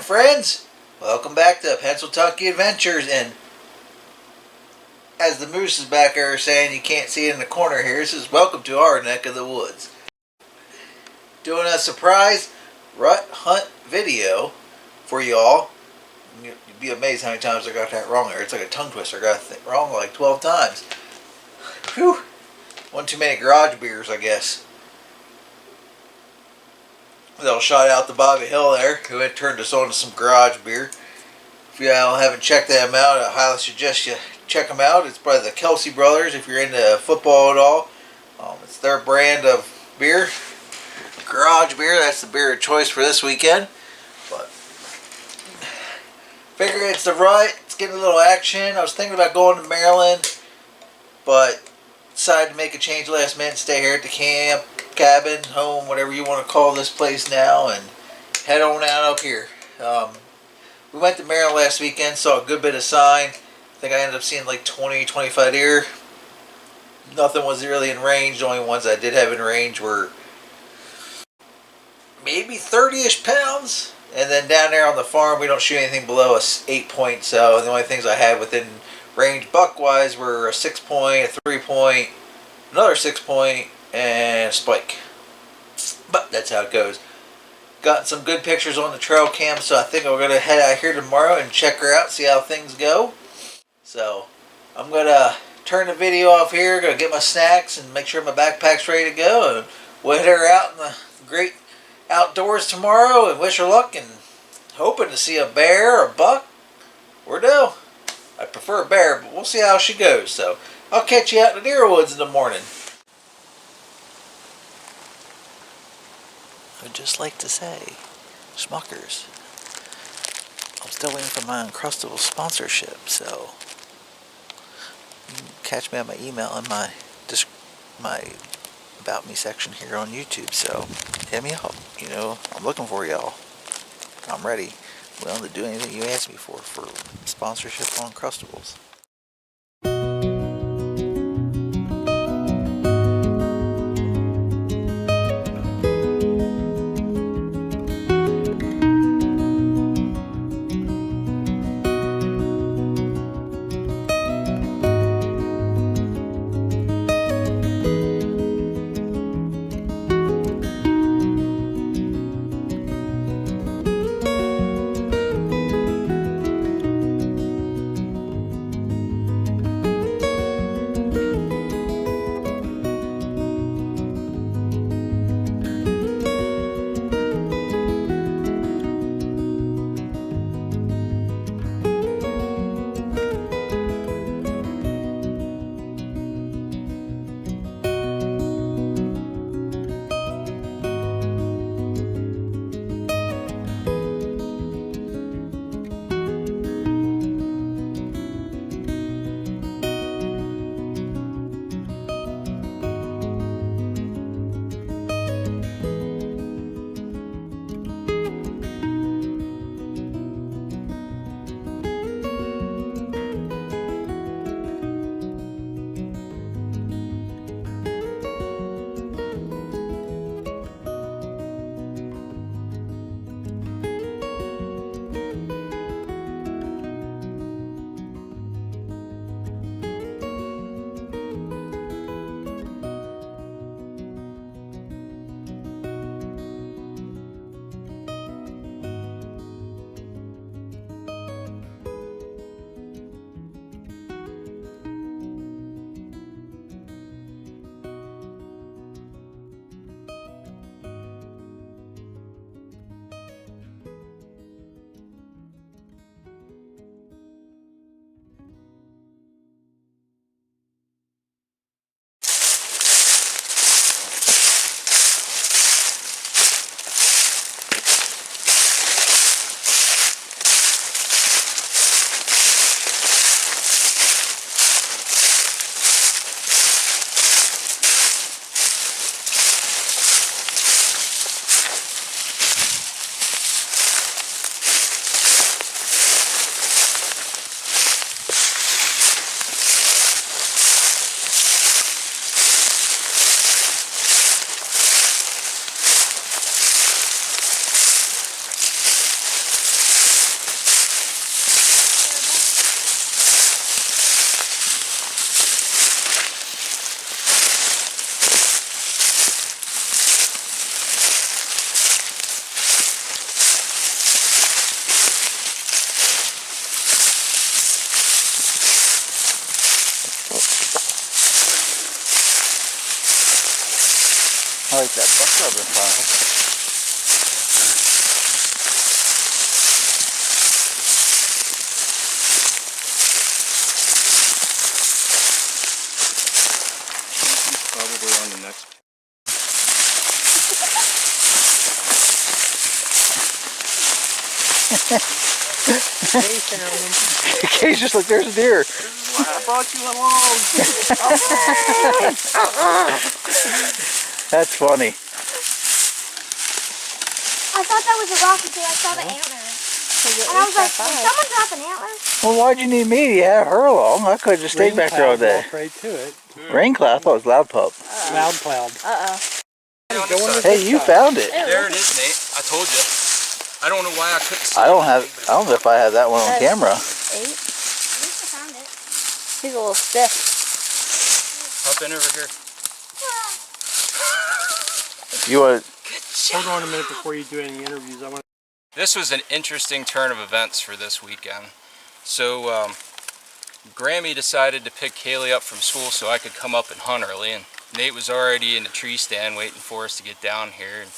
friends, welcome back to Pennsylvania Adventures, and as the moose is back there saying, you can't see it in the corner here, this is welcome to our neck of the woods. Doing a surprise rut hunt video for y'all. You'd be amazed how many times I got that wrong there. It's like a tongue twister. I got it wrong like 12 times. Whew. One too many garage beers, I guess. Little shout out to Bobby Hill there, who had turned us on to some garage beer. If you all haven't checked them out, I highly suggest you check them out. It's by the Kelsey brothers if you're into football at all. It's their brand of beer. Garage beer, that's the beer of choice for this weekend. But figure it's the rut, it's getting a little action. I was thinking about going to Maryland, but decided to make a change last minute and stay here at the camp, cabin, home, whatever you want to call this place now, and head on out up here. We went to Maryland last weekend, saw a good bit of sign. I think I ended up seeing like 20, 25 deer. Nothing was really in range. The only ones I did have in range were maybe 30-ish pounds. And then down there on the farm, we don't shoot anything below a 8-point. So the only things I had within range buck-wise were a 6-point, a 3-point, another 6-point, and a spike. But that's how it goes. Got some good pictures on the trail cam, so I think we're going to head out here tomorrow and check her out, see how things go. So I'm going to turn the video off here, going to get my snacks and make sure my backpack's ready to go, and we'll head her out in the great outdoors tomorrow and wish her luck, and hoping to see a bear or a buck or no. I prefer a bear, but we'll see how she goes. So I'll catch you out in the deer woods in the morning. I'd just like to say, Schmuckers, I'm still waiting for my Uncrustable sponsorship, so you can catch me on my email and my About Me section here on YouTube, so hit me up. You know, I'm looking for y'all. I'm ready, willing to do anything you ask me for sponsorship on Uncrustables. I like that buck rubber file. Probably on the next. Kay's just like, there's a deer. This is why I brought you along. That's funny. I thought that was a rock until I saw the antlers. And I was like, did someone drop an antler? Well, why'd you need me? You have her along. I could have just stayed back there all day. Right to it. Rain cloud? I thought it was loud pup. Loud cloud. Hey, you found it. There it is, Nate. I told you. I don't know why I couldn't see I don't know if I have that one on camera. 8. At least I found it. He's a little stiff. Hop in over here. You want? Hold on a minute before you do any interviews. I want. This was an interesting turn of events for this weekend. So, Grammy decided to pick Kaylee up from school so I could come up and hunt early, and Nate was already in the tree stand waiting for us to get down here. And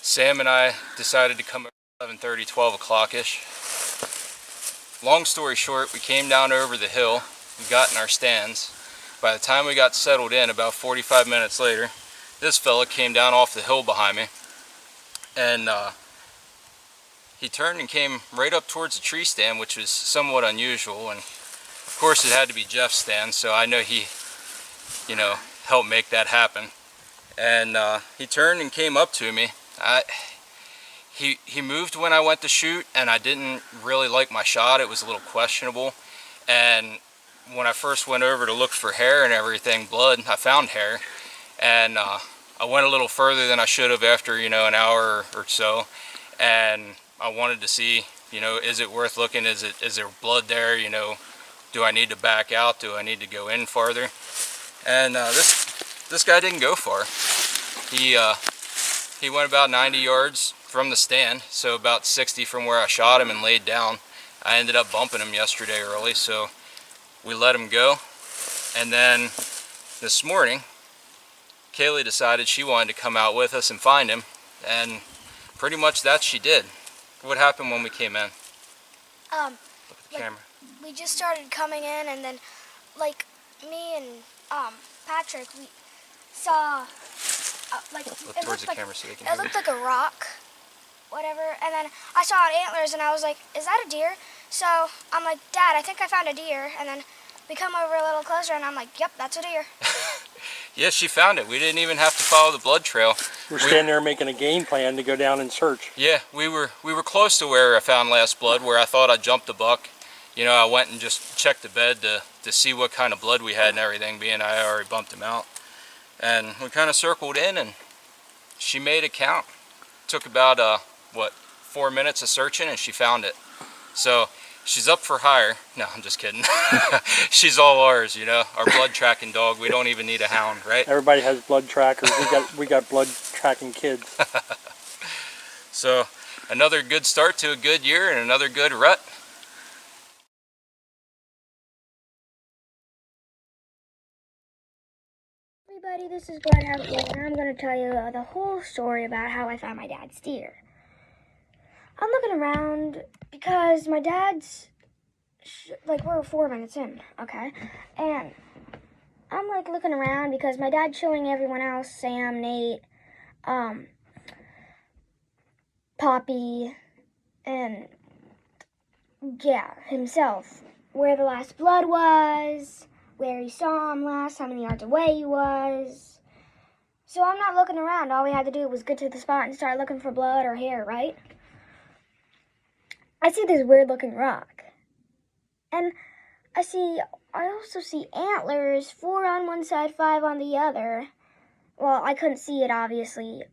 Sam and I decided to come at 11:30, 12 o'clock-ish. Long story short, we came down over the hill, we got in our stands. By the time we got settled in, about 45 minutes later, this fella came down off the hill behind me, and he turned and came right up towards the tree stand, which was somewhat unusual. And of course it had to be Jeff's stand, so I know he, you know, helped make that happen. And he turned and came up to me. He moved when I went to shoot, and I didn't really like my shot. It was a little questionable. And when I first went over to look for hair and everything, blood, I found hair. And I went a little further than I should have after, you know, an hour or so. And I wanted to see, you know, is it worth looking? Is there blood there? You know, do I need to back out? Do I need to go in farther? And this guy didn't go far. He went about 90 yards from the stand, so about 60 from where I shot him and laid down. I ended up bumping him yesterday early, so we let him go. And then this morning, Kaylee decided she wanted to come out with us and find him, and pretty much that she did. What happened when we came in? Look at the camera. We just started coming in, and then, like, me and Patrick, we saw, like, Look towards the camera so they can it hear looked you. like a rock, whatever, and then I saw antlers, and I was like, is that a deer? So I'm like, Dad, I think I found a deer, and then we come over a little closer, and I'm like, yep, that's a deer. Yes, she found it. We didn't even have to follow the blood trail. We're standing there making a game plan to go down and search. Yeah, we were close to where I found last blood, where I thought I jumped a buck. You know, I went and just checked the bed to see what kind of blood we had and everything, being I already bumped him out. And we kind of circled in, and she made it count. Took about 4 minutes of searching, and she found it. So she's up for hire. No, I'm just kidding. She's all ours, you know, our blood tracking dog. We don't even need a hound, right? Everybody has blood trackers. We got blood tracking kids. So another good start to a good year and another good rut. Everybody, this is Blood House, and I'm going to tell you the whole story about how I found my dad's deer. I'm looking around because my dad's, like, we're 4 minutes in, okay? And I'm, like, looking around because my dad's showing everyone else, Sam, Nate, Poppy, and, yeah, himself, where the last blood was, where he saw him last, how many yards away he was. So I'm not looking around. All we had to do was get to the spot and start looking for blood or hair, right? I see this weird looking rock. And I also see antlers, 4 on one side, 5 on the other. Well, I couldn't see it obviously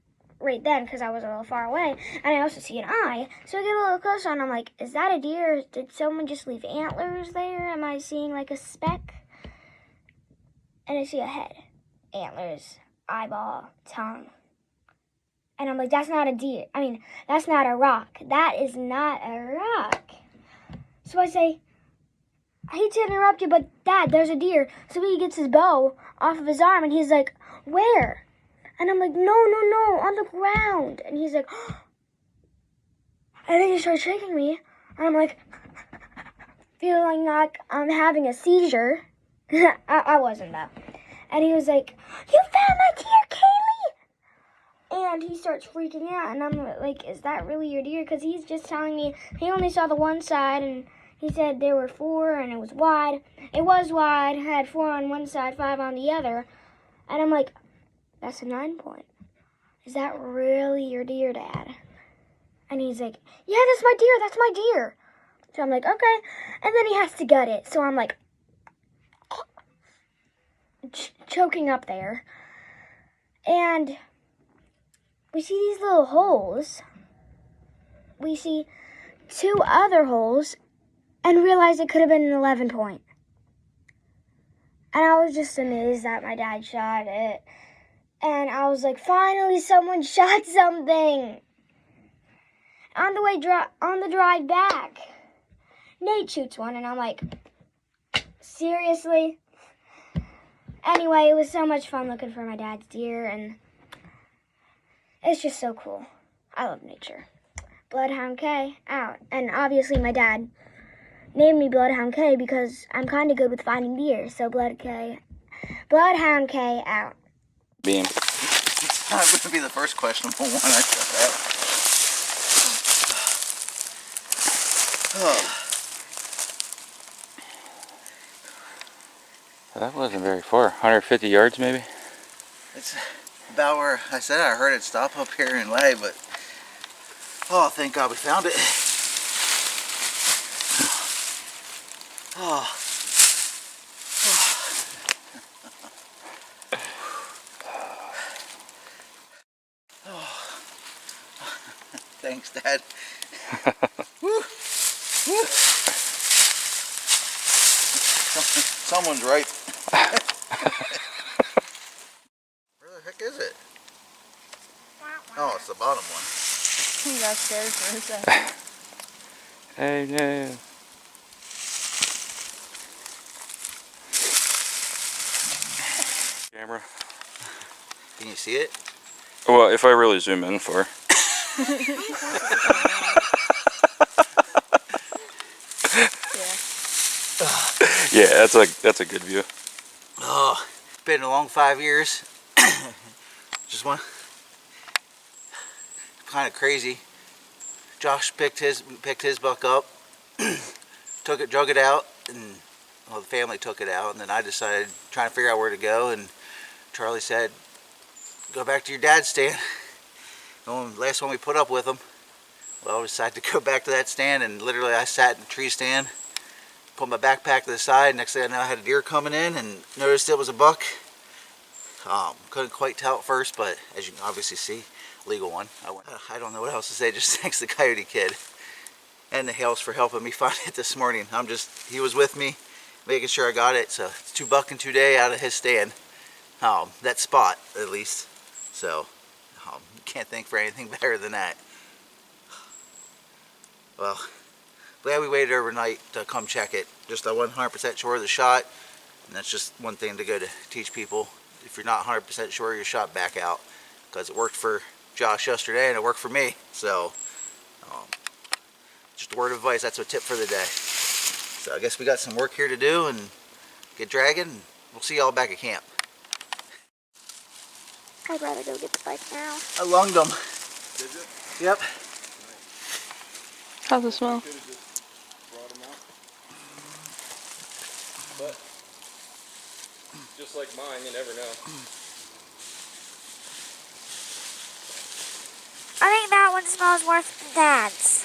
right then because I was a little far away. And I also see an eye. So I get a little closer and I'm like, is that a deer? Did someone just leave antlers there? Am I seeing like a speck? And I see a head, antlers, eyeball, tongue. And I'm like, that's not a deer. I mean, that's not a rock. That is not a rock. So I say, I hate to interrupt you, but Dad, there's a deer. So he gets his bow off of his arm, and he's like, where? And I'm like, no, on the ground. And he's like, and then he starts shaking me. And I'm like, feeling like I'm having a seizure. I wasn't, though. And he was like, you found my deer, Kaylee! And he starts freaking out. And I'm like, is that really your deer? Because he's just telling me he only saw the one side. And he said there were 4 and it was wide. It was wide. Had 4 on one side, 5 on the other. And I'm like, that's a 9 point. Is that really your deer, Dad? And he's like, yeah, that's my deer. So I'm like, okay. And then he has to gut it. So I'm like, choking up there. And we see these little holes. We see 2 other holes and realize it could have been an 11 point. And I was just amazed that my dad shot it. And I was like, finally someone shot something. On the drive back, Nate shoots one, and I'm like, seriously? Anyway, it was so much fun looking for my dad's deer, and it's just so cool. I love nature. Bloodhound K, out. And obviously my dad named me Bloodhound K because I'm kind of good with finding deer, so Bloodhound K, out. Beam. It's not going to be the first questionable one. I said that. Oh. That wasn't very far. 150 yards maybe? It's about where I said I heard it stop up here and lay, but oh, thank God we found it. Oh. Thanks, Dad. Woo. Woo. Someone's right. Where the heck is it? Oh, it's the bottom one. He got scared for a second. Hey, no. Camera. Can you see it? Well, if I really zoom in for. Yeah, that's a good view. Oh, been a long 5 years. Just one. Kind of crazy. Josh picked his buck up, drug it out, and well, the family took it out, and then I decided trying to figure out where to go, and Charlie said, "Go back to your dad's stand." The last one we put up with him. Well, we decided to go back to that stand, and literally I sat in the tree stand, put my backpack to the side. Next thing I know, I had a deer coming in, and noticed it was a buck. Couldn't quite tell at first, but as you can obviously see, legal one. I don't know what else to say, just thanks to Coyote Kid and the Hales for helping me find it this morning. He was with me, making sure I got it. So it's 2 buck in 2 days out of his stand. That spot, at least. So, can't think for anything better than that. Well, glad we waited overnight to come check it. Just I wasn't 100% sure of the shot, and that's just one thing to go to teach people. If you're not 100% sure of your shot, back out, because it worked for Josh yesterday and it worked for me. So, just a word of advice. That's a tip for the day. So I guess we got some work here to do and get dragging. We'll see y'all back at camp. I'd rather go get the bike now. I lunged them. Did you? Yep. How's it smell? But just like mine, you never know. I think that one smells worse than Dad's.